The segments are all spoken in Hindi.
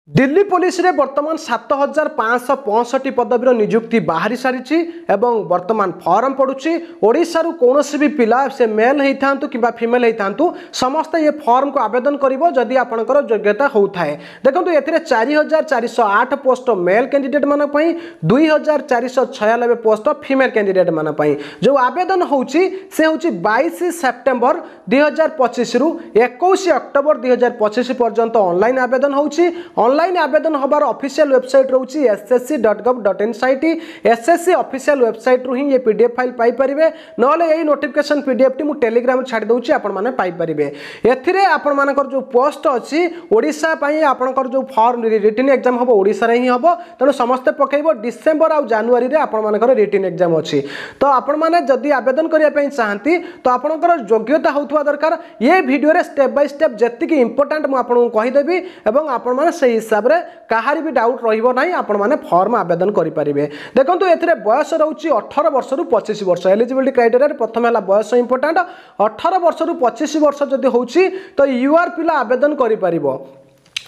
दिल्ली पुलिस रे वर्तमान 7565 पदवीर नियुक्ति बाहरी सारी एवं वर्तमान फॉर्म पड़ुची ओडिशा रु कोनोसी भी पिला से मेल होता कि फिमेल होता समस्ते ये फॉर्म को आवेदन करिवो जदि आपनकर योग्यता होताए। देखंतु एथिरे 4408 पोस्ट मेल कैंडिडेट मान पई 2496 पोस्ट फीमेल कैंडिडेट मान पई जो आवेदन होची से होची 22 सेप्टेम्बर 2025 रु 21 अक्टोबर 2025 पर्यंत ऑनलाइन आवेदन होची। ऑनलाइन आवेदन हबार ऑफिशियल वेबसाइट रोची ssc.gov.in site SSC official website रु ही ये पीडीएफ फाइल पाई परिबे नले एई नोटिफिकेशन पीडीएफ टी मु टेलीग्राम छाडी दउची आपण माने पाई परिबे। एथिरे आपण मानकर जो पोस्ट अछि ओडिशा पई आपनकर जो फॉर्म रिटन एग्जाम हबो ओडिशा रे ही हबो तनो समस्त पकेइबो डिसेंबर आ जनवरी रे आपण मानकर रिटन एग्जाम अछि। तो आपण माने जदी आवेदन करिया पई चाहंती तो आपनकर योग्यता होतवा दरकार ये वीडियो रे स्टेप बाय स्टेप जत्ति कि इंपोर्टेंट मु आपन कहि देबी एवं आपण माने सही हिसाब रे कहारी भी डाउट रहिबो नाही आपण माने फॉर्म आवेदन करि परिबे। देखंतु एथिरे बयस रहउची 18 वर्ष रु 25 वर्ष एलिजिबिलिटी क्राइटेरिया प्रथम हला बयस इंपोर्टेंट 18 वर्ष रु 25 वर्ष जदी होउची तो यूआर पिला आवेदन करि परिबो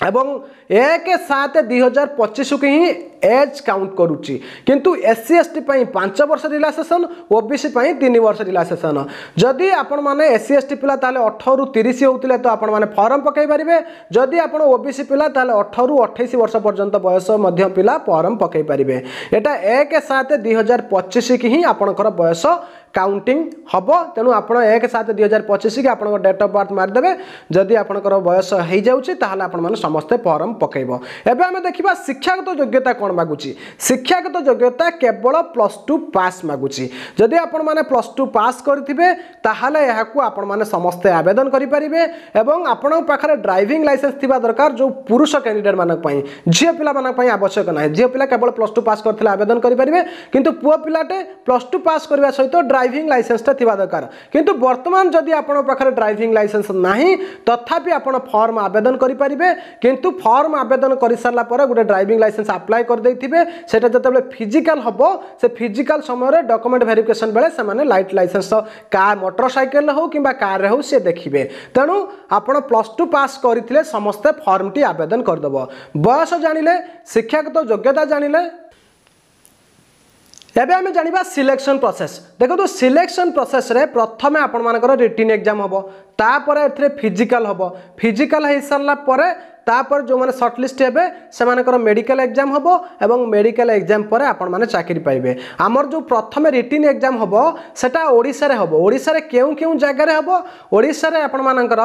एवं 1/7/2025 के ही एज काउंट करुच्ची किंतु एससी एसटी पई 5 वर्ष रिलैक्सेशन ओबीसी पई 3 वर्ष रिलैक्सेशन जदि आपण माने एससी एसटी पिला ताले 18 रु 30 होउतिले तो आपण माने फॉर्म पकाई परिबे जदि आपण ओबीसी पिला ताले 18 रु 28 वर्ष पर्यंत बयस मध्य पिला फॉर्म पकाई परिबे। एटा 1/7/2025 के ही आपनकर बयस काउंटिंग हबो तेनु आपण 1/7/2025 के आपण डेट ऑफ बर्थ मार देबे जदि आपनकर बयस हेइ जाउची ताहाले आपण माने समस्त फॉर्म पकाइबो। एबे हमें देखिबा शिक्षागत योग्यता कोन मागुची। शिक्षागत योग्यता केवल +2 पास मागुची जदि आपण माने +2 पास करथिबे ताहाले याकू आपण माने समस्त आवेदन करि परिबे एवं आपण पाखरे ड्राइविंग लाइसेंस थिबा दरकार जो पुरुष कैंडिडेट मानक पई झियो पिला मानक पई आवश्यक नाही झियो पिला केवल +2 पास करथिले आवेदन करि परिबे किंतु पुओ पिलाटे +2 पास करबा सहित ड्राइविंग लाइसेंस ता थिबा दरकार किंतु वर्तमान जदि आपण पाखरे ड्राइविंग लाइसेंस नाही तथापि आपण फॉर्म आवेदन करि परिबे किंतु फॉर्म आवेदन करि सरला पर गुटे ड्राइविंग लाइसेंस अप्लाई कर देथिबे सेटा जतबे फिजिकल हबो से फिजिकल समय रे डॉक्यूमेंट वेरिफिकेशन बेले से माने लाइट लाइसेंस कार मोटरसाइकिल हो किबा कार रे हो से देखिबे तेनु आपण +2 पास करिथिले समस्त फॉर्म टी आवेदन कर दबो। बयस जानिले शिक्षागत योग्यता जानिले एबे हमें जानिबा सिलेक्शन प्रोसेस। देखो सिलेक्शन प्रोसेस रे प्रथमे आपण मानकर रिटन एग्जाम हबो तापर एथरे फिजिकल हबो फिजिकल हे सरला परे तापर जो माने शॉर्ट लिस्ट हेबे से मानकर मेडिकल एग्जाम हबो एवं मेडिकल एग्जाम परे आपण माने चाकरी पाइबे। हमर जो प्रथमे रिटन एग्जाम हबो सेटा ओडिसा रे हबो ओडिसा रे केउ केउ जगह रे हबो ओडिसा रे आपण मानकर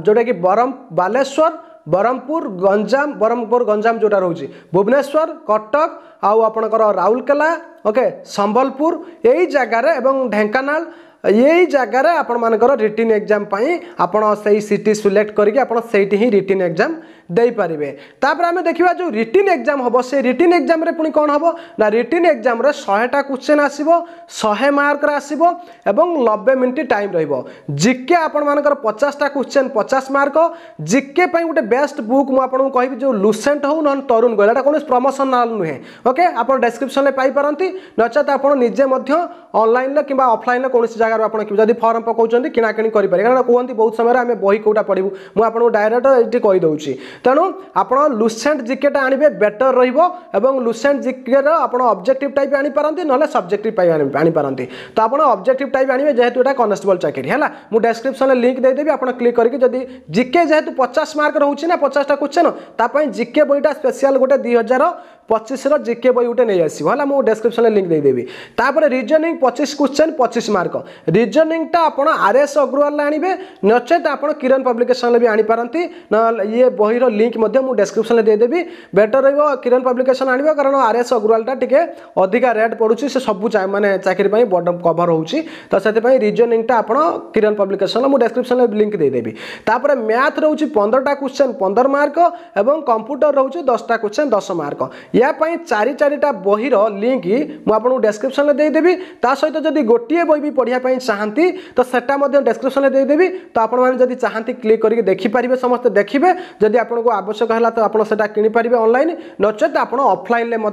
जोटा कि बालेश्वर ब्रह्मपुर गंजाम जोटा रोची भुवनेश्वर कटक आउ आपनकर राउरकेला ओके संबलपुर यही जगह एवं ढेंकानाल यही जगह आपण मानकर रिटन एग्जाम पाई आपण सही सिटी सिलेक्ट करके आपण सेठी ही रिटन एग्जाम दे पारिबे। तापर हमें देखिबा जो रिटन एग्जाम हबो से रिटन एग्जाम रे पुनी कोन हबो ना रिटन एग्जाम रे 100टा क्वेश्चन आसीबो 100 मार्क रे आसीबो एवं 90 मिनिट टाइम रहइबो। जीके आपण मानकर 50टा क्वेश्चन 50 मार्क जीके पई गुटे बेस्ट बुक मु आपण कहबी जो लुसेंट हो नन तरुण गोयल एटा कोन प्रमोशनल नुहे ओके आपण डिस्क्रिप्शन ले पाई परंती नचत आपण निजे मध्य ऑनलाइन ले किबा ऑफलाइन ले कोनसी जगह आपण जदी फॉर्म पकाउचंदी किना किनी करि पारे कारण कोहंती बहुत समय रे हमें बही कोटा पढिबु मु आपण डायरेक्ट एटी कहि दउची तेनु आपण लुसेंट जीकेटा आनिबे बेटर रहिबो एवं लुसेंट जीके रो आपण ऑब्जेक्टिव टाइप आनी पारंती नले सब्जेक्टिव टाइप आनी पारंती तो आपण ऑब्जेक्टिव टाइप आनिबे जेहेतु एटा कांस्टेबल चाकरी हैला मु डिस्क्रिप्शन ले लिंक दे देबी आपण क्लिक करके जदी जीके जेहेतु 50 मार्क रहउची ना 50टा क्वेश्चन ता पई जीके बहीटा स्पेशल गोटे 2025 रो जीके बही उटे नै आसी होला मु डिस्क्रिप्शन ले लिंक दे देबी। तापर रीजनिंग 25 क्वेश्चन 25 मार्क रीजनिंग टा आपण आरएस अग्रवाल आनिबे नचेत आपण किरण पब्लिकेशन ले भी आनी पारंती न ये बही रो लिंक मध्य मु डिस्क्रिप्शन ले दे देबी बेटर रहइबो किरण पब्लिकेशन आनिबो कारण आरएस अग्रवाल टा टिके अधिका रेट पडुची से सब माने चाकरी पई बॉटम कवर होउची तो सेते पई रीजनिंग टा आपण किरण पब्लिकेशन मु डिस्क्रिप्शन ले लिंक दे देबी। तापर मैथ रहउची 15टा क्वेश्चन 15 मार्क एवं कंप्यूटर रहउची 10टा क्वेश्चन 10 मार्क या पई 4-4टा बही रो लिंक मु आपन डिस्क्रिप्शन ले दे देबी ता सहित जदी गोटिए बही भी पढिया पई चाहंती तो सेटा मध्य डिस्क्रिप्शन ले दे देबी तो आपण माने जदी चाहंती क्लिक करके देखि परिबे समस्त देखिबे जदी आपण आपको आवश्यक है तो आप किनी पारे ऑनलाइन नचेत आप ऑफलाइन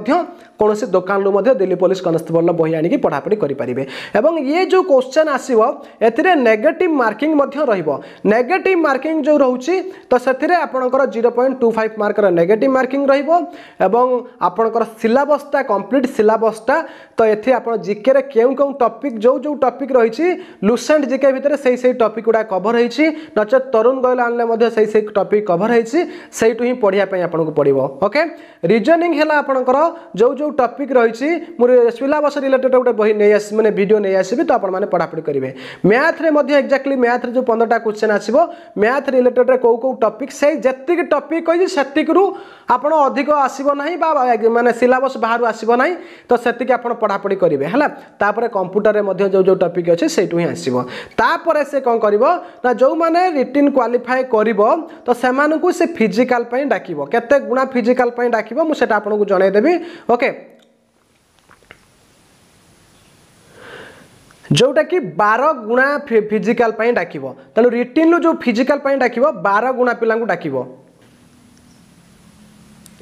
कौन दुकान दिल्ली पुलिस कॉन्स्टेबल बही आनिक पढ़ापढ़ी करेंगे। एवं ये जो क्वेश्चन आसो ए नेगेटिव मार्किंग नेगेटिव मार्किंग जो रोचे तो से आपंकर 0.25 मार्क नेगेटिव मार्किंग रपर सिलेबसटा कंप्लीट सिलेबसटा तो ये आप जिके क्यों क्यों टॉपिक जो जो टॉपिक रही लुसेंट जिके भितर से टॉपिक गुड़ा कवर होती नचेत तरुण गोयल आनले से टॉपिक कवर होती ही पढ़ाई आपको पड़ो। ओके रीजनिंग है आपंकर जो जो टॉपिक रही मुझे सिलेबस रिलेटेड गोटे बही नहीं मैंने वीडियो नहीं आसबि तो आपने पढ़ापढ़ी करेंगे। मैथ रे एक्जाक्टली मैथ जो 15टा क्वेश्चन आसो मैथ रिलेटेड कौ कौ टॉपिक से जी टॉपिक कही से आप अधिक आसब ना माने सिलेबस बाहर आसब ना तो से आप पढ़ापढ़ी करेंगे है। तापर कंप्यूटर में जो जो टॉपिक अच्छे से ही आसो तापर से कौन कर जो मैंने रिटिन क्वालिफाई कर तो से फिजिकल डाक केते गुणा फिजिकल डाक मुझे आपको जनईदेवी। ओके जोटा कि 12 गुणा फिजिकल डाक तेणु रिटिन जो फिजिकल डाक 12 गुणा पिला डाक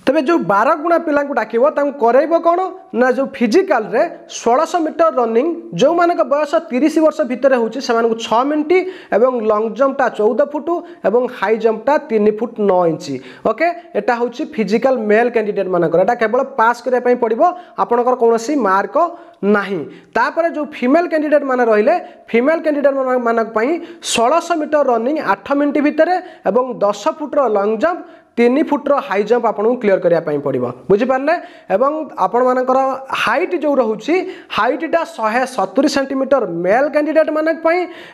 तेरे जो 12 गुणा पिला डाक करब कौन ना जो फिजिकाल रे 1600 मीटर रनिंग जो मान बयस 30 वर्ष भितर हो 6 मिनट एवं लंग जंपटा 14 फुट एवं हाई जंपटा 3 फुट 9 इंच। ओके एटा हूँ फिजिकल मेल कैंडिडेट मानकर केवल पास करने पड़ो आपंकर कौन मार्क नहीं। तापर जो फीमेल कैंडिडेट माने रहिले फीमेल कैंडिडेट मानक 1600 मीटर रनिंग 8 मिनट भितर एवं 10 फुट लंग जंप 3 फुट्र हाई जंप आपको क्लियर करने पड़ो बुझिपारे। एवं आपण मानकर हाइट जो रोचे हाइटा 170 सेंटीमीटर मेल कैंडिडेट मानक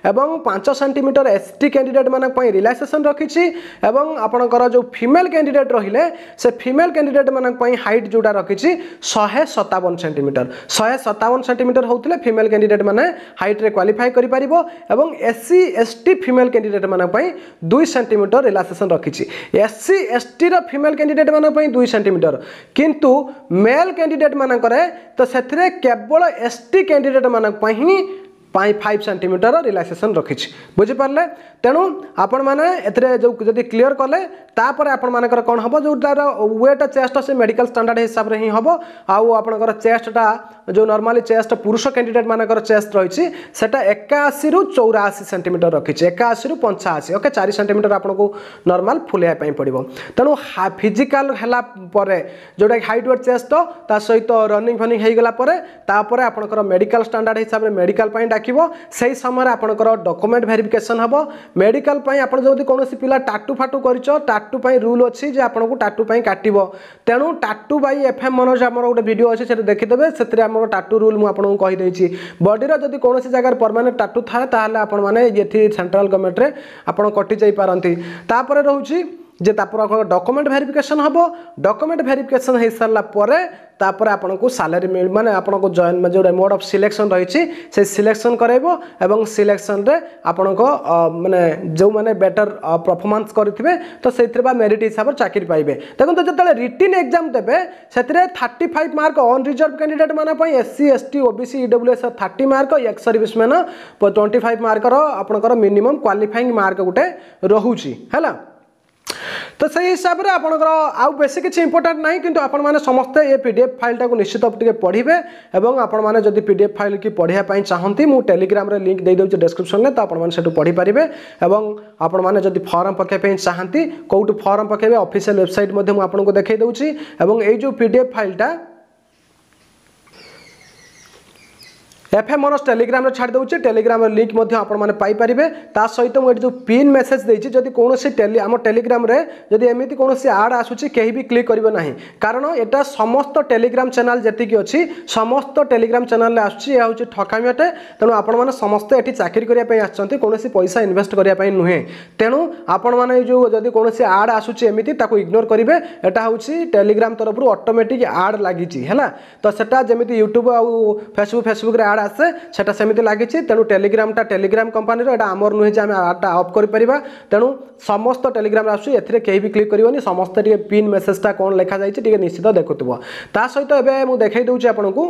एवं 5 सेंटीमीटर एसटी कैंडिडेट मानक रिलैक्सेशन रखी एवं आपणकर जो फीमेल कैंडिडेट रहिले से फीमेल कैंडिडेट मानक हाइट जोटा रखी 157 सेंटीमीटर 157 सेंटीमीटर होते फीमेल कैंडिडेट माने हाइट रे क्वालिफाई करि परिबो एवं एससी एसटी फीमेल कैंडिडेट मानक 2 सेंटीमीटर रिलैक्सेशन रखी। एससी एसटी रो फीमेल कैंडिडेट मानक 2 सेंटीमीटर किंतु मेल कैंडिडेट मानक तो से केवल एसटी कैंडिडेट मानक 5 सेंटीमीटर रिलैक्सेशन रखी बुझिपारे। तेणु आपण मैंने जो जब क्लीयर कले तापर आपण मानकर कौन हम जो तार वेट चेस्ट से मेडिकल स्टैंडर्ड हिसाब से ही हम आउ चेस्टा जो नॉर्मली चेस्ट पुरुष कैंडिडेट मानकर चेस्ट रही है 81 रु 84 सेंटीमीटर रखी 81 रु 85। ओके 4 सेंटीमीटर आपको नॉर्मल फुलाइवाई पड़ो। तेणु फिजिकल है जोटा हाइट वेट चेस्ट ता सहित रनिंग फनिंग होगला आपंकर मेडिकल स्टैंडर्ड हिसाब से मेडिकल डाक से समय आपंकर डॉक्यूमेंट वेरिफिकेशन हम मेडिकल आप जो कौन पिला टाटू फाटू कर टाटू रूल अच्छी जे आपको टाटू काटो तेणु टाटू बाई एफएम मनोज आम गोटे वीडियो अच्छे से देखिदेवे से टाटू रूल मुझे कहीदे बॉडी जब कौन जगह परमानेंट टाटू थाए ताहले आपण माने ये सेंट्रल गवर्नमेंट रे आपण कटि जाई पारंती। तापर रहउची जे तापर डॉक्यूमेंट वेरिफिकेशन हम डॉक्यूमेंट वेरिफिकेशन हो सारा तापर आपको सैलरी मिल माने आपको जॉइन जो मोड ऑफ सिलेक्शन रही से सिलेक्शन करेबो एवं सिलेक्शन रे आपको माने जो माने बेटर परफॉर्मेंस करथिबे तो सेथरे मेरिट हिसाब से चाकरी पाइबे। देखो तो जतले रिटन एग्जाम देबे सेथरे 35 मार्क ऑन रिजर्व कैंडिडेट माने पई SC ST OBC EWS 30 mark ex service man 25 mark रो आपनकर मिनिमम क्वालिफाइंग मार्क गुटे रहूची हैला। तो सही हिसाब से आपंकर आउ बेसी किसी इंपोर्टेंट ना कि आपण मैंने समस्ते ये पीडीएफ फाइल टाक निश्चित टे पढ़े और आपण मैंने जब पीडीएफ फाइल की पढ़ाई चाहती मुझे टेलीग्राम रे लिंक दे दूँ डिस्क्रिप्शन में तो आपड़ी पढ़ी पारे और आपण मैंने जब फॉर्म पकाइबा चाहती कौटू फॉर्म पकेबे ऑफिशियल वेबसाइट आपको देखई दूसरी और ये जो पीडीएफ फाइलटा एफएम मनोज टेलीग्राम रे छाड़ दूसरी टेलीग्राम लिंक पाइपर ता सहित मुझे जो पिन मेसेज देती जब कौन आम टेलीग्राम रे जब एमती कौन आड आसूसी कहीं भी क्लिक करेंगे ना कारण यहाँ समस्त टेलीग्राम चैनल जी अच्छी समस्त टेलीग्राम चैनल आसूँ ठकामी अटे तेणु आपने समस्ते ये चाकरी करने आसती कौन पैसा इन्वेस्ट करने नुहे तेणु आपण मैंने जो जब कौन आड आसूसी एमती इग्नोर करेंगे यहाँ हूँ टेलीग्राम तरफ ऑटोमेटिक आड लगी है तो सेटा जमी यूट्यूब आउ फेसबुक रे आड आसे सेटा सेमिति लगी तेणु टेलीग्रामटा टेलीग्राम कंपनी रो एटा आमर नुहे जे आम आडटा ऑफ कर परिबा तेणु समस्त टेलीग्राम आसु एथिरे केही भी क्लिक करिवनी समस्त टिके पिन मेसेजटा कोन लिखा जाइछि टिके निश्चित देखुतबो ता सहित एबे मु देखाइ दउछि आपनकु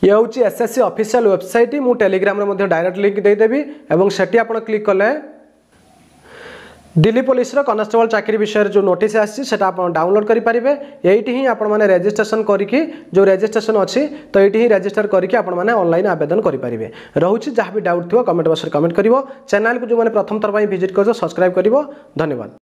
ये हूँ एसएससी ऑफिशियल वेबसाइट मु टेलीग्राम रे मध्ये डायरेक्ट लिंक दे देबी एवं सेठी आपण क्लिक कले दिल्ली पुलिस कनेस्टेबल चाकरी विषय जो नोटिस आसी आप डाउनलोड करेंगे ये ही आपण मैंने रेजिस्ट्रेशन करके जो रेजिस्ट्रेशन अच्छी तो ये रेजिस्टर करके आपण मैंने ऑनलाइन आवेदन करेंगे रोचे जहाँ भी डाउट थो कमेंट बॉक्स में कमेंट कर चैनल को जो मैंने प्रथम थर विजिट कर सब्सक्राइब कर धन्यवाद।